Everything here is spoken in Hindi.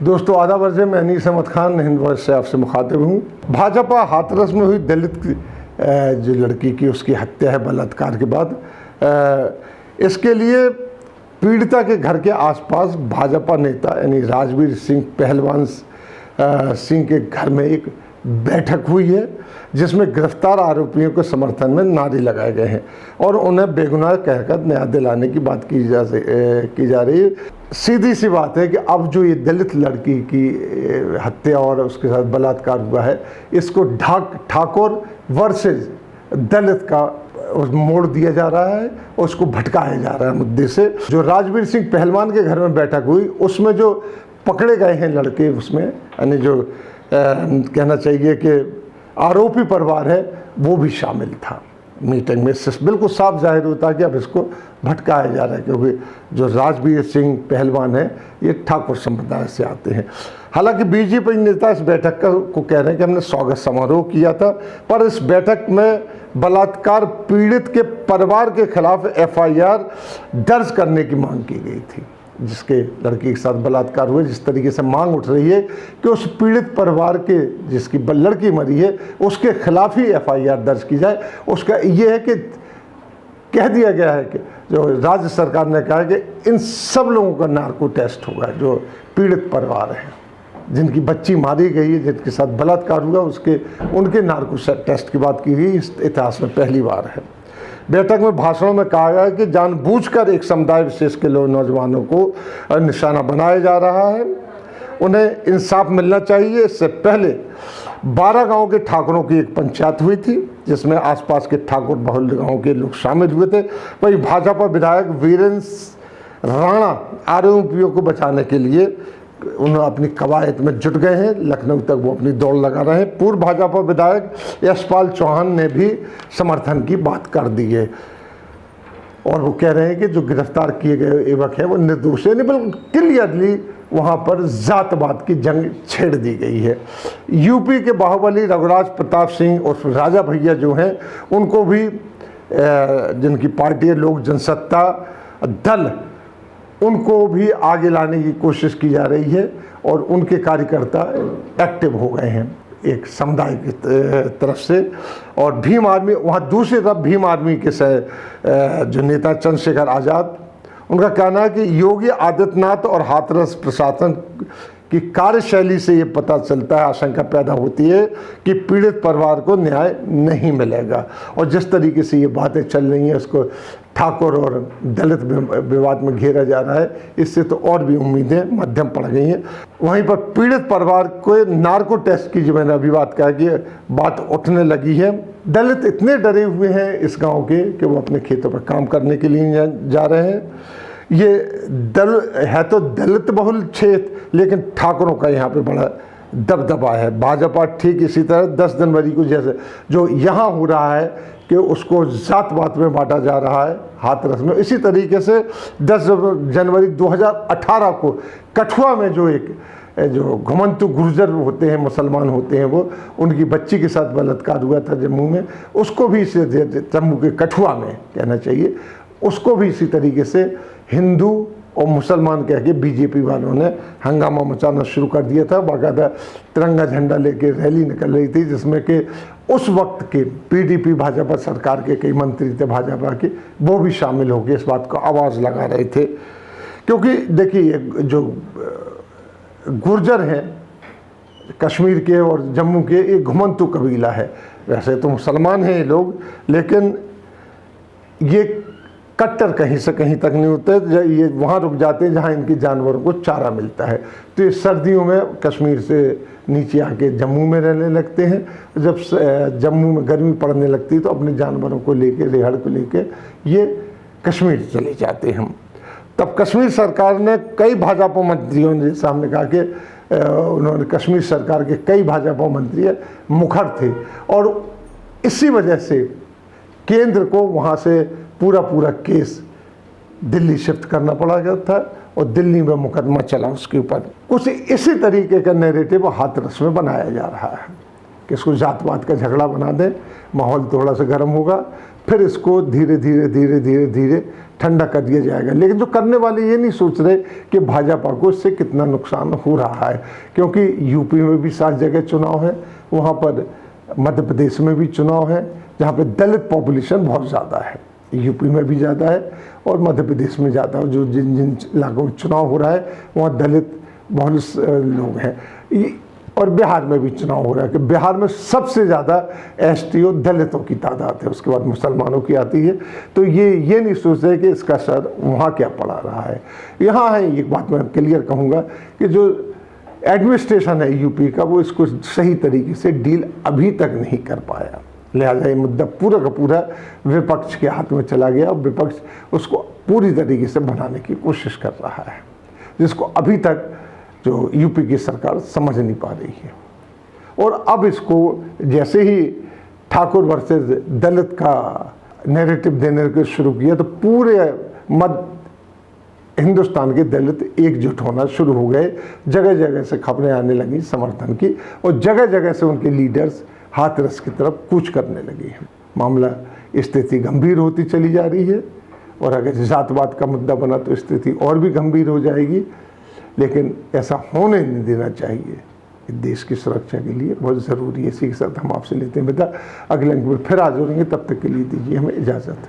दोस्तों आदाब अर्ज़ है, मैं अनीस अहमद खान हिंद वर्ष से आपसे मुखातिब हूँ। भाजपा हाथरस में हुई दलित जो लड़की की उसकी हत्या है बलात्कार के बाद, इसके लिए पीड़िता के घर के आसपास भाजपा नेता यानी राजवीर सिंह पहलवान सिंह के घर में एक बैठक हुई है, जिसमें गिरफ्तार आरोपियों के समर्थन में नारे लगाए गए हैं और उन्हें बेगुनाह कहकर न्याय दिलाने की बात की जा रही है। सीधी सी बात है कि अब जो ये दलित लड़की की हत्या और उसके साथ बलात्कार हुआ है, इसको ठाकुर वर्सेस दलित का मोड़ दिया जा रहा है, उसको भटकाया जा रहा है मुद्दे से। जो राजवीर सिंह पहलवान के घर में बैठक हुई, उसमें जो पकड़े गए हैं लड़के, उसमें यानी जो कहना चाहिए कि आरोपी परिवार है वो भी शामिल था मीटिंग में। बिल्कुल साफ जाहिर होता है कि अब इसको भटकाया जा रहा है, क्योंकि जो राजवीर सिंह पहलवान है ये ठाकुर संप्रदाय से आते हैं। हालांकि बीजेपी नेता इस बैठक को कह रहे हैं कि हमने स्वागत समारोह किया था, पर इस बैठक में बलात्कार पीड़ित के परिवार के खिलाफ FIR दर्ज करने की मांग की गई थी। जिसके लड़की के साथ बलात्कार हुए, जिस तरीके से मांग उठ रही है कि उस पीड़ित परिवार के जिसकी लड़की मरी है उसके खिलाफ ही FIR दर्ज की जाए। उसका ये है कि कह दिया गया है कि जो राज्य सरकार ने कहा है कि इन सब लोगों का नार्को टेस्ट होगा, जो पीड़ित परिवार हैं, जिनकी बच्ची मारी गई है, जिनके साथ बलात्कार हुआ, उनके नार्को टेस्ट की बात की गई। इस इतिहास में पहली बार है। बैठक में भाषणों में कहा गया कि जानबूझकर एक समुदाय विशेष के नौजवानों को निशाना बनाया जा रहा है, उन्हें इंसाफ मिलना चाहिए। इससे पहले 12 गांव के ठाकुरों की एक पंचायत हुई थी, जिसमें आसपास के ठाकुर बहुल गांव के लोग शामिल हुए थे। वहीं भाजपा विधायक वीरेंद्र राणा आरोपियों को बचाने के लिए उन्होंने अपनी कवायद में जुट गए हैं। लखनऊ तक वो अपनी दौड़ लगा रहे हैं। पूर्व भाजपा विधायक यशपाल चौहान ने भी समर्थन की बात कर दी है और वो कह रहे हैं कि जो गिरफ्तार किए गए युवक है वो निर्दोष है। नहीं, बिल्कुल क्लियरली वहाँ पर जातवाद की जंग छेड़ दी गई है। यूपी के बाहुबली रघुराज प्रताप सिंह और राजा भैया जो हैं, उनको भी जिनकी पार्टी है लोक जनसत्ता दल, उनको भी आगे लाने की कोशिश की जा रही है और उनके कार्यकर्ता एक्टिव हो गए हैं एक समुदाय की तरफ से। और भीम आर्मी, वहाँ दूसरी तरफ भीम आर्मी के जो नेता चंद्रशेखर आज़ाद, उनका कहना है कि योगी आदित्यनाथ और हाथरस प्रशासन की कार्यशैली से ये पता चलता है, आशंका पैदा होती है कि पीड़ित परिवार को न्याय नहीं मिलेगा। और जिस तरीके से ये बातें चल रही हैं, उसको ठाकुर और दलित विवाद में घेरा जा रहा है, इससे तो और भी उम्मीदें मध्यम पड़ गई हैं। वहीं पर पीड़ित परिवार को नार्को टेस्ट की जो मैंने अभी बात कहा कि बात उठने लगी है। दलित इतने डरे हुए हैं इस गाँव के कि वो अपने खेतों पर काम करने के लिए जा रहे हैं। ये है तो दलित बहुल क्षेत्र, लेकिन ठाकुरों का यहाँ पे बड़ा दबदबा है। भाजपा ठीक इसी तरह 10 जनवरी को जैसे जो यहाँ हो रहा है कि उसको जात-पात में बांटा जा रहा है हाथरस में, इसी तरीके से 10 जनवरी 2018 को कठुआ में जो घुमंतु गुर्जर होते हैं, मुसलमान होते हैं, वो उनकी बच्ची के साथ बलात्कार हुआ था जम्मू में, उसको भी इसे जम्मू के कठुआ में कहना चाहिए, उसको भी इसी तरीके से हिंदू और मुसलमान कह के बीजेपी वालों ने हंगामा मचाना शुरू कर दिया था। बाकायदा तिरंगा झंडा लेके रैली निकल रही थी, जिसमें कि उस वक्त के PDP भाजपा सरकार के कई मंत्री थे भाजपा के, वो भी शामिल होकर इस बात को आवाज़ लगा रहे थे। क्योंकि देखिए, जो गुर्जर हैं कश्मीर के और जम्मू के, एक घुमंतु कबीला है। वैसे तो मुसलमान हैं ये लोग, लेकिन ये कट्टर कहीं से कहीं तक नहीं होते। ये वहाँ रुक जाते हैं जहाँ इनके जानवरों को चारा मिलता है। तो ये सर्दियों में कश्मीर से नीचे आके जम्मू में रहने लगते हैं। जब जम्मू में गर्मी पड़ने लगती है तो अपने जानवरों को लेके, रेहड़ को लेके ये कश्मीर चले जाते हैं। तब कश्मीर सरकार ने कई भाजपा मंत्रियों ने, जैसे हमने कहा कि उन्होंने कश्मीर सरकार के कई भाजपा मंत्री मुखर थे और इसी वजह से केंद्र को वहाँ से पूरा केस दिल्ली शिफ्ट करना पड़ा गया था और दिल्ली में मुकदमा चला उसके ऊपर। कुछ इसी तरीके का नैरेटिव हाथरस में बनाया जा रहा है कि इसको जातवाद का झगड़ा बना दें, माहौल थोड़ा सा गर्म होगा फिर इसको धीरे धीरे धीरे धीरे धीरे ठंडा कर दिया जाएगा। लेकिन जो करने वाले ये नहीं सोच रहे कि भाजपा को इससे कितना नुकसान हो रहा है, क्योंकि यूपी में भी 7 जगह चुनाव है, वहाँ पर मध्य प्रदेश में भी चुनाव है जहाँ पे दलित पॉपुलेशन बहुत ज़्यादा है, यूपी में भी ज़्यादा है और मध्य प्रदेश में ज़्यादा है। जो जिन जिन इलाकों में चुनाव हो रहा है वहाँ दलित बहुत लोग हैं। और बिहार में भी चुनाव हो रहा है कि बिहार में सबसे ज़्यादा एसटी और दलितों की तादाद है, उसके बाद मुसलमानों की आती है। तो ये नहीं सोच रहे कि इसका असर वहाँ क्या पड़ा रहा है। यहाँ है एक बात मैं क्लियर कहूँगा कि जो एडमिनिस्ट्रेशन है यूपी का वो इसको सही तरीके से डील अभी तक नहीं कर पाया, लिहाजा ये मुद्दा पूरा का पूरा विपक्ष के हाथ में चला गया और विपक्ष उसको पूरी तरीके से बनाने की कोशिश कर रहा है, जिसको अभी तक जो यूपी की सरकार समझ नहीं पा रही है। और अब इसको जैसे ही ठाकुर वर्सेस दलित का नैरेटिव देने को शुरू किया तो पूरे मध्य हिंदुस्तान के दलित एकजुट होना शुरू हो गए। जगह जगह से खबरें आने लगी समर्थन की और जगह जगह से उनके लीडर्स हाथरस की तरफ कूच करने लगे हैं। मामला स्थिति गंभीर होती चली जा रही है और अगर जातवाद का मुद्दा बना तो स्थिति और भी गंभीर हो जाएगी। लेकिन ऐसा होने नहीं देना चाहिए, देश की सुरक्षा के लिए बहुत ज़रूरी है। इसी के साथ हम आपसे लेते हैं विदा, अगले अंक में फिर हाजिर होंगे, तब तक के लिए दीजिए हमें इजाज़त।